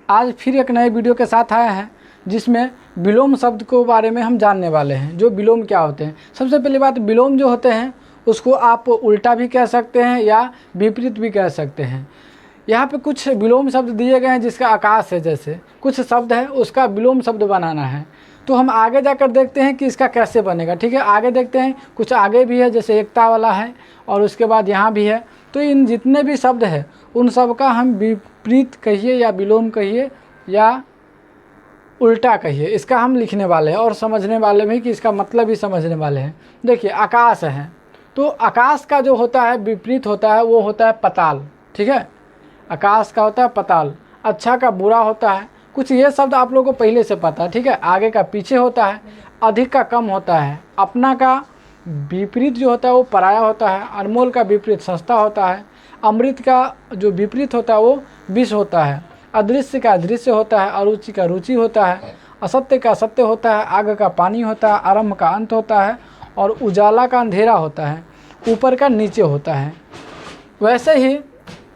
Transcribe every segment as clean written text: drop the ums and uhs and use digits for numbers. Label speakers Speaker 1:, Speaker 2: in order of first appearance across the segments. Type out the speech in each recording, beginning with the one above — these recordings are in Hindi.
Speaker 1: आज फिर एक नए वीडियो के साथ आए हैं जिसमें विलोम शब्द के बारे में हम जानने वाले हैं। जो विलोम क्या होते हैं, सबसे पहली बात, विलोम जो होते हैं उसको आप उल्टा भी कह सकते हैं या विपरीत भी कह सकते हैं। यहाँ पे कुछ विलोम शब्द दिए गए हैं जिसका आकाश है, जैसे कुछ शब्द है उसका विलोम शब्द बनाना है। तो हम आगे जाकर देखते हैं कि इसका कैसे बनेगा। ठीक है, आगे देखते हैं। कुछ आगे भी है, जैसे एकता वाला है और उसके बाद यहाँ भी है। तो इन जितने भी शब्द है उन सब का हम विपरीत कहिए या विलोम कहिए या उल्टा कहिए, इसका हम लिखने वाले हैं और समझने वाले भी कि इसका मतलब ही समझने वाले हैं। देखिए, आकाश है तो आकाश का जो होता है विपरीत होता है वो होता है पाताल। ठीक है, आकाश का होता है पाताल। अच्छा का बुरा होता है। कुछ ये शब्द आप लोगों को पहले से पता है। ठीक है, आगे का पीछे होता है, अधिक का कम होता है, अपना का विपरीत जो होता है वो पराया होता है, अनमोल का विपरीत सस्ता होता है, अमृत का जो विपरीत होता है वो विष होता है, अदृश्य का दृश्य होता है, अरुचि का रुचि होता है, असत्य का सत्य होता है, आग का पानी होता है, आरंभ का अंत होता है और उजाला का अंधेरा होता है, ऊपर का नीचे होता है। वैसे ही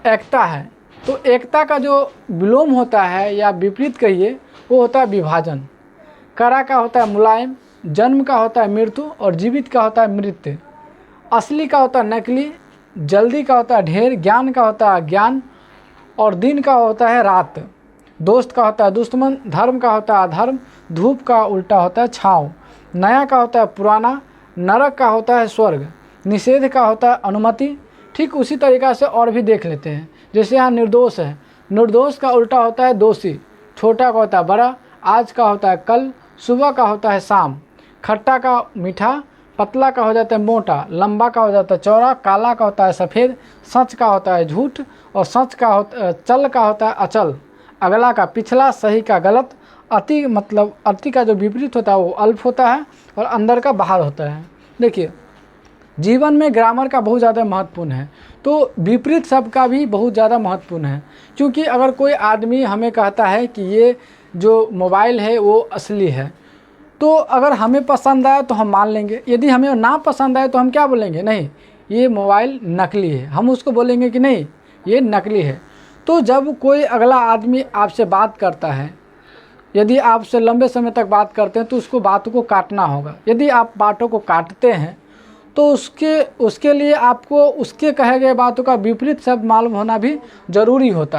Speaker 1: एकता है तो एकता का जो विलोम होता है या विपरीत कहिए वो होता है विभाजन। करा का होता है मुलायम, जन्म का होता है मृत्यु और जीवित का होता है मृत्यु, असली का होता है नकली, जल्दी का होता है ढेर, ज्ञान का होता है ज्ञान और दिन का होता है रात, दोस्त का होता है दुश्मन, धर्म का होता है अधर्म, धूप का उल्टा होता है छाँव, नया का होता है पुराना, नरक का होता है स्वर्ग, निषेध का होता है अनुमति। ठीक उसी तरीक़ा से और भी देख लेते हैं। जैसे यहाँ निर्दोष है, निर्दोष का उल्टा होता है दोषी, छोटा का होता है बड़ा, आज का होता है कल, सुबह का होता है शाम, खट्टा का मीठा, पतला का हो जाता है मोटा, लंबा का हो जाता है चौड़ा, काला का होता है सफ़ेद, सच का होता है झूठ और सच का चल का होता है अचल, अगला का पिछला, सही का गलत, अति मतलब अति का जो विपरीत होता है वो अल्प होता है और अंदर का बाहर होता है। देखिए, जीवन में ग्रामर का बहुत ज़्यादा महत्वपूर्ण है तो विपरीत शब्द का भी बहुत ज़्यादा महत्वपूर्ण है। क्योंकि अगर कोई आदमी हमें कहता है कि ये जो मोबाइल है वो असली है, तो अगर हमें पसंद आए तो हम मान लेंगे, यदि हमें ना पसंद आए तो हम क्या बोलेंगे, नहीं ये मोबाइल नकली है, हम उसको बोलेंगे कि नहीं ये नकली है। तो जब कोई अगला आदमी आपसे बात करता है, यदि आपसे लंबे समय तक बात करते हैं तो उसको बातों को काटना होगा। यदि आप बातों को काटते हैं तो उसके लिए आपको उसके कहे गए बातों का विपरीत शब्द मालूम होना भी ज़रूरी होता है।